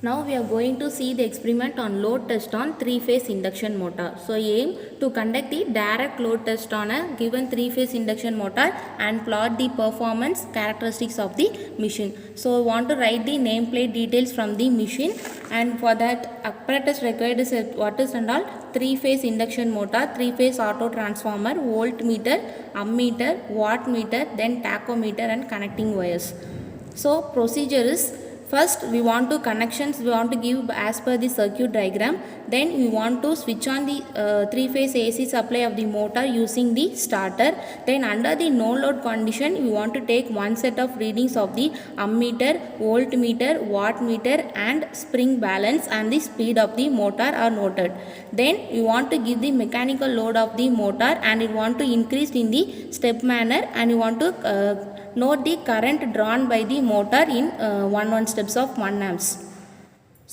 Now we are going to see the experiment on load test on 3-phase induction motor. So aim to conduct the direct load test on a given 3-phase induction motor and plot the performance characteristics of the machine. So we want to write the nameplate details from the machine, and for that apparatus required is what is and all 3-phase induction motor, 3-phase auto transformer, voltmeter, ammeter, wattmeter, then tachometer and connecting wires. So procedure is, first we want to give as per the circuit diagram. Then we want to switch on the 3-phase AC supply of the motor using the starter. Then under the no load condition, we want to take one set of readings of the ammeter, voltmeter, wattmeter and spring balance, and the speed of the motor are noted. Then we want to give the mechanical load of the motor, and we want to increase in the step manner, and we want to note the current drawn by the motor in 1 steps of 1 amps.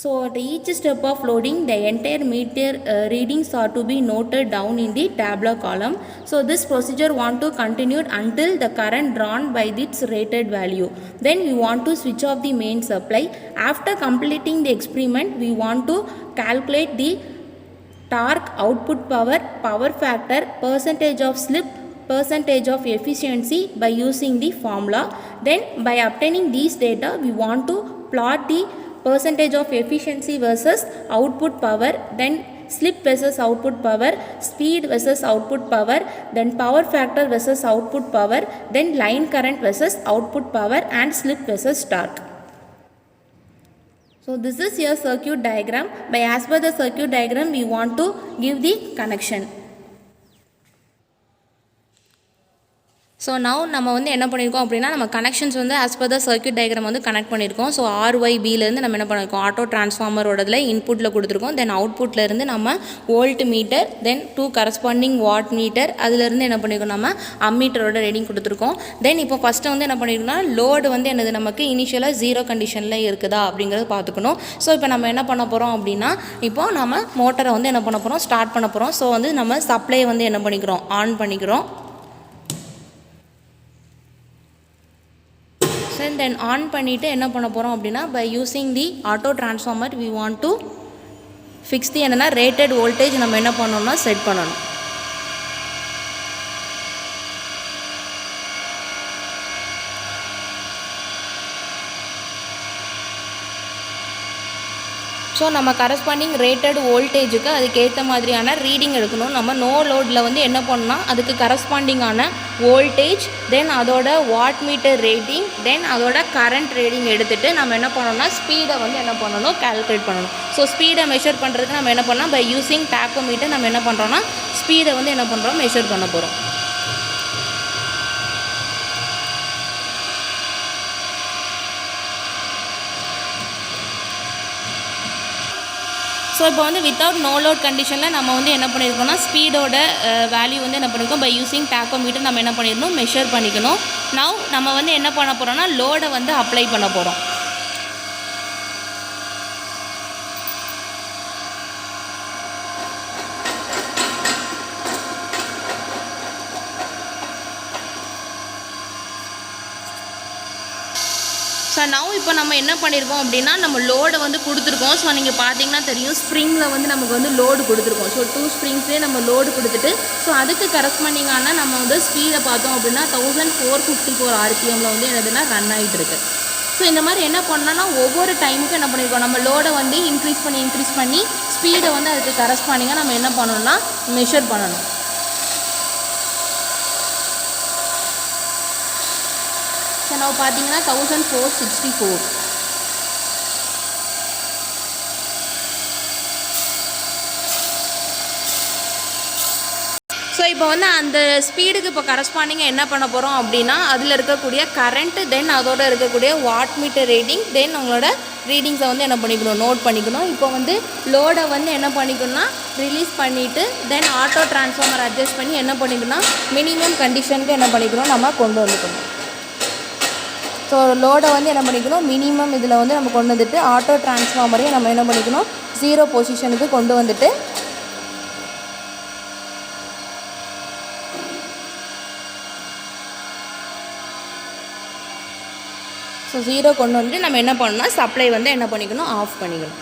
So at each step of loading, the entire meter readings are to be noted down in the tabular column. So this procedure want to continue until the current drawn by its rated value. Then we want to switch off the main supply. After completing the experiment, we want to calculate the torque, output power, power factor, percentage of slip, percentage of efficiency by using the formula. Then by obtaining these data, we want to plot the percentage of efficiency versus output power, then slip versus output power, speed versus output power, then power factor versus output power, then line current versus output power, and slip versus torque. So this is your circuit diagram. By as per the circuit diagram, we want to give the connection. So now நம்ம வந்து என்ன பண்ணியிருக்கோம் அப்படின்னா, நம்ம connections வந்து as per the circuit diagram வந்து connect பண்ணியிருக்கோம். So RYBலேருந்து நம்ம என்ன பண்ணியிருக்கோம், ஆட்டோ டிரான்ஸ்ஃபார்மரோடதில் இன்புட்டில் கொடுத்துருக்கோம். தென் அவுட்புட்லேருந்து நம்ம வோல்ட் மீட்டர், தென் 2 கரஸ்பாண்டிங் வாட் மீட்டர், அதிலேருந்து என்ன பண்ணியிருக்கோம், நம்ம அம்மீட்டரோட ரீடிங் கொடுத்துருக்கோம். தென் இப்போ ஃபஸ்ட்டு வந்து என்ன பண்ணியிருக்கோம்னா, லோடு வந்து என்னது நமக்கு இனிஷியலாக 0 கண்டிஷனில் இருக்குதா அப்படிங்கிறது பார்த்துக்கணும். ஸோ இப்போ நம்ம என்ன பண்ண போகிறோம் அப்படின்னா, இப்போ நம்ம மோட்டரை வந்து என்ன பண்ண போகிறோம், ஸ்டார்ட் பண்ண போகிறோம். ஸோ வந்து நம்ம சப்ளை வந்து என்ன பண்ணிக்கிறோம், ஆன் பண்ணிக்கிறோம். தென் ஆன் பண்ணிவிட்டு என்ன பண்ண போகிறோம் அப்படின்னா, by using the auto transformer we want to fix the என்னென்னா ரேட்டட் வோல்டேஜ் நம்ம என்ன பண்ணணும்னா செட் பண்ணணும். ஸோ நம்ம கரஸ்பாண்டிங் ரேட்டட் வோல்டேஜுக்கு அதுக்கேற்ற மாதிரியான ரீடிங் எடுக்கணும். நம்ம நோ லோடில் வந்து என்ன பண்ணால் அதுக்கு கரஸ்பாண்டிங்கான வோல்டேஜ், தென் அதோட வாட் மீட்டர் ரேட்டிங், தென் அதோட கரண்ட் ரீடிங் எடுத்துகிட்டு நம்ம என்ன பண்ணணும்னா ஸ்பீடை வந்து என்ன பண்ணணும், கால்குலேட் பண்ணணும். ஸோ ஸ்பீடை மெஷர் பண்ணுறதுக்கு நம்ம என்ன பண்ணோம், பை யூஸிங் டாக்கோமீட்டர் நம்ம என்ன பண்ணுறோம்னா ஸ்பீடை வந்து என்ன பண்ணுறோம், மெஷர் பண்ண போகிறோம். ஸோ இப்போ வந்து வித்தவுட் நோ லோட் கண்டிஷனில் நம்ம வந்து என்ன பண்ணியிருக்கோம்னா ஸ்பீடோட வேல்யூ வந்து என்ன பண்ணியிருக்கோம், பை யூஸிங் டாக்கோமீட்டர் நம்ம என்ன பண்ணிடணும், மெஷர் பண்ணிக்கணும். நவ் நம்ம வந்து என்ன பண்ண போகிறோம்னா லோடை வந்து அப்ளை பண்ண போகிறோம். ஸோ நவ் இப்போ நம்ம என்ன பண்ணியிருக்கோம் அப்படின்னா, நம்ம லோடை வந்து கொடுத்துருக்கோம். ஸோ நீங்கள் பார்த்தீங்கன்னா தெரியும், ஸ்ப்ரிங்கில் வந்து நமக்கு வந்து லோடு கொடுத்துருக்கோம். ஸோ 2 ஸ்ப்ரிங்ஸ்லேயே நம்ம லோடு கொடுத்துட்டு, ஸோ அதுக்கு கரஸ்பாண்டிங்கான நம்ம வந்து ஸ்பீடை பார்த்தோம் அப்படின்னா 1454 RPMல வந்து என்னதுன்னா ரன் ஆகிட்டு இருக்கு. ஸோ இந்த மாதிரி என்ன பண்ணோன்னா ஒவ்வொரு டைமுக்கும் என்ன பண்ணியிருக்கோம், நம்ம லோடை வந்து இன்க்ரீஸ் பண்ணி ஸ்பீடை வந்து அதுக்கு கரஸ்பாண்டிங்காக நம்ம என்ன பண்ணணும்னா மெஷர் பண்ணணும். ஸோ நம்ம பார்த்தீங்கன்னா 1464. ஸோ இப்போ வந்து அந்த ஸ்பீடுக்கு இப்போ கரஸ்பாண்டிங்காக என்ன பண்ண போகிறோம் அப்படின்னா, அதில் இருக்கக்கூடிய கரண்ட்டு, தென் அதோட இருக்கக்கூடிய வாட் மீட்டர் ரீடிங், தென் உங்களோட ரீடிங்ஸை வந்து என்ன பண்ணிக்கணும், நோட் பண்ணிக்கணும். இப்போ வந்து லோடை வந்து என்ன பண்ணிக்கணும்னா ரிலீஸ் பண்ணிவிட்டு, தென் ஆட்டோ டிரான்ஸ்ஃபார்மர் அட்ஜஸ்ட் பண்ணி என்ன பண்ணிக்கணும்னா மினிமம் கண்டிஷனுக்கு என்ன பண்ணிக்கணும், நம்ம கொண்டு வந்துக்கணும். ஸோ லோடை வந்து என்ன பண்ணிக்கணும், மினிமம் இதில் வந்து நம்ம கொண்டு வந்துட்டு ஆட்டோ டிரான்ஸ்ஃபார்மரையும் நம்ம என்ன பண்ணிக்கணும் 0 பொசிஷனுக்கு கொண்டு வந்துட்டு, ஸோ ஸோ 0 கொண்டு வந்து நம்ம என்ன பண்ணணும்னா சப்ளை வந்து என்ன பண்ணிக்கணும், ஆஃப் பண்ணிக்கணும்.